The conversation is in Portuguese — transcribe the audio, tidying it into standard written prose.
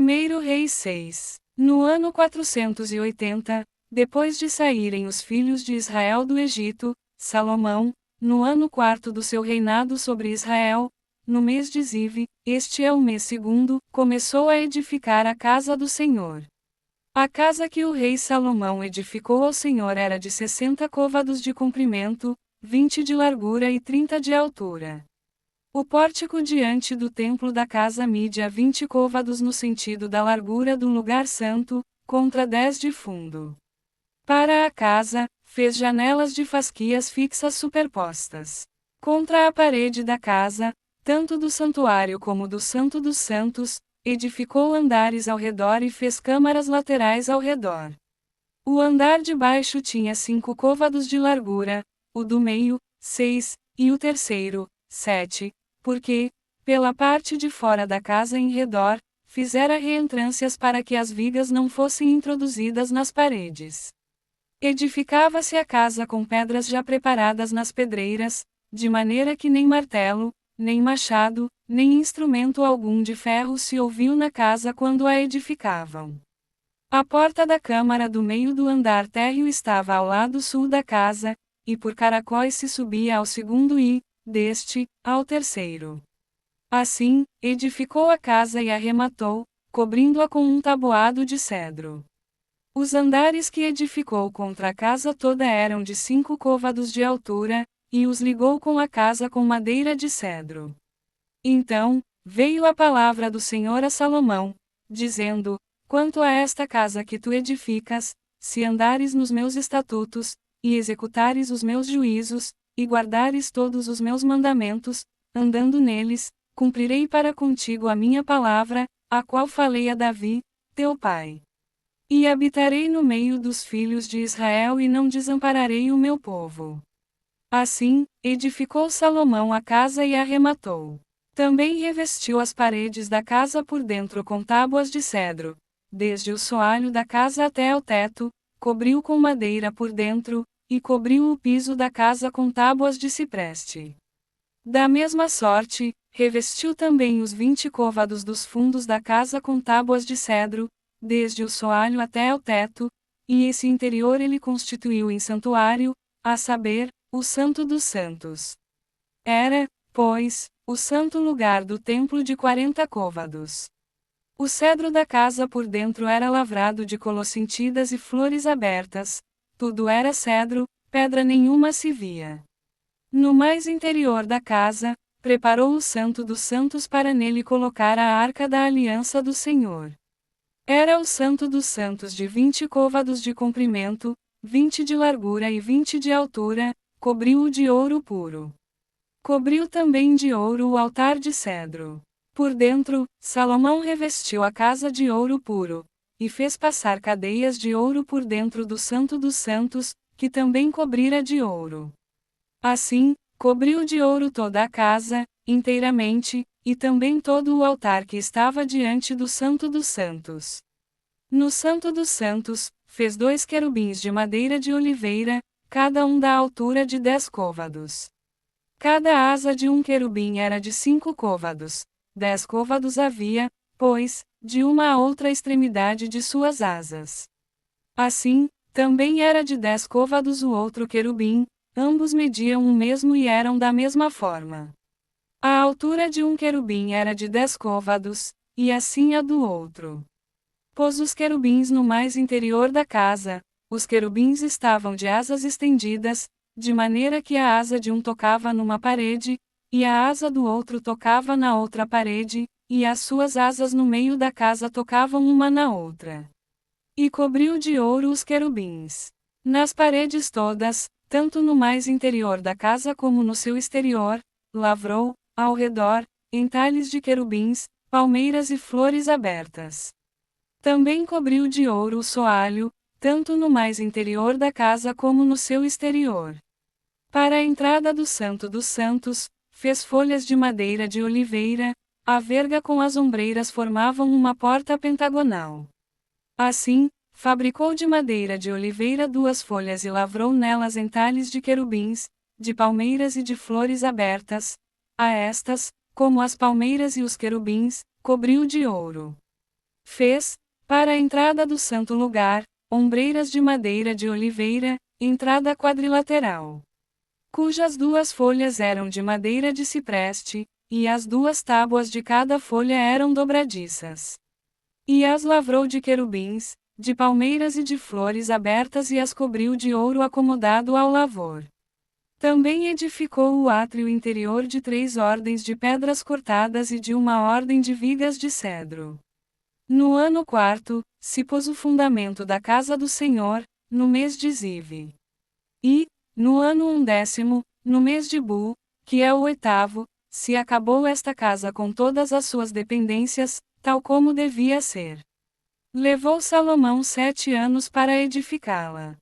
1 Reis 6. No ano 480, depois de saírem os filhos de Israel do Egito, Salomão, no ano quarto do seu reinado sobre Israel, no mês de Ziv, este é o mês segundo, começou a edificar a casa do Senhor. A casa que o rei Salomão edificou ao Senhor era de 60 côvados de comprimento, 20 de largura e 30 de altura. O pórtico diante do templo da casa media 20 côvados no sentido da largura do lugar santo, contra 10 de fundo. Para a casa, fez janelas de fasquias fixas superpostas. Contra a parede da casa, tanto do santuário como do Santo dos Santos, edificou andares ao redor e fez câmaras laterais ao redor. O andar de baixo tinha 5 côvados de largura, o do meio, 6, e o terceiro, 7, porque, pela parte de fora da casa em redor, fizera reentrâncias para que as vigas não fossem introduzidas nas paredes. Edificava-se a casa com pedras já preparadas nas pedreiras, de maneira que nem martelo, nem machado, nem instrumento algum de ferro se ouviu na casa quando a edificavam. A porta da câmara do meio do andar térreo estava ao lado sul da casa, e por caracóis se subia ao segundo e, deste, ao terceiro. Assim, edificou a casa e arrematou, cobrindo-a com um taboado de cedro. Os andares que edificou contra a casa toda eram de 5 côvados de altura, e os ligou com a casa com madeira de cedro. Então, veio a palavra do Senhor a Salomão, dizendo: Quanto a esta casa que tu edificas, se andares nos meus estatutos, e executares os meus juízos, e guardares todos os meus mandamentos, andando neles, cumprirei para contigo a minha palavra, a qual falei a Davi, teu pai. E habitarei no meio dos filhos de Israel e não desampararei o meu povo. Assim, edificou Salomão a casa e arrematou. Também revestiu as paredes da casa por dentro com tábuas de cedro, desde o soalho da casa até ao teto, cobriu com madeira por dentro, e cobriu o piso da casa com tábuas de cipreste. Da mesma sorte, revestiu também os 20 côvados dos fundos da casa com tábuas de cedro, desde o soalho até ao teto, e esse interior ele constituiu em santuário, a saber, o Santo dos Santos. Era, pois, o santo lugar do templo de 40 côvados. O cedro da casa por dentro era lavrado de colocyntidas e flores abertas, tudo era cedro, pedra nenhuma se via. No mais interior da casa, preparou o Santo dos Santos para nele colocar a arca da aliança do Senhor. Era o Santo dos Santos de 20 côvados de comprimento, 20 de largura e 20 de altura, cobriu-o de ouro puro. Cobriu também de ouro o altar de cedro. Por dentro, Salomão revestiu a casa de ouro puro, e fez passar cadeias de ouro por dentro do Santo dos Santos, que também cobrira de ouro. Assim, cobriu de ouro toda a casa, inteiramente, e também todo o altar que estava diante do Santo dos Santos. No Santo dos Santos, fez 2 querubins de madeira de oliveira, cada um da altura de 10 côvados. Cada asa de um querubim era de 5 côvados. 10 côvados havia, pois, de uma a outra extremidade de suas asas. Assim, também era de 10 côvados o outro querubim, ambos mediam o mesmo e eram da mesma forma. A altura de um querubim era de 10 côvados, e assim a do outro. Pôs os querubins no mais interior da casa, os querubins estavam de asas estendidas, de maneira que a asa de um tocava numa parede, e a asa do outro tocava na outra parede, e as suas asas no meio da casa tocavam uma na outra. E cobriu de ouro os querubins. Nas paredes todas, tanto no mais interior da casa como no seu exterior, lavrou, ao redor, entalhes de querubins, palmeiras e flores abertas. Também cobriu de ouro o soalho, tanto no mais interior da casa como no seu exterior. Para a entrada do Santo dos Santos, fez folhas de madeira de oliveira, a verga com as ombreiras formavam uma porta pentagonal. Assim, fabricou de madeira de oliveira 2 folhas e lavrou nelas entalhes de querubins, de palmeiras e de flores abertas. A estas, como as palmeiras e os querubins, cobriu de ouro. Fez, para a entrada do santo lugar, ombreiras de madeira de oliveira, entrada quadrilateral, cujas 2 folhas eram de madeira de cipreste, e as 2 tábuas de cada folha eram dobradiças. E as lavrou de querubins, de palmeiras e de flores abertas e as cobriu de ouro acomodado ao lavor. Também edificou o átrio interior de 3 ordens de pedras cortadas e de 1 ordem de vigas de cedro. No ano 4º, se pôs o fundamento da casa do Senhor, no mês de Zive. E, no ano 11º, no mês de Bu, que é o 8º, se acabou esta casa com todas as suas dependências, tal como devia ser. Levou Salomão 7 anos para edificá-la.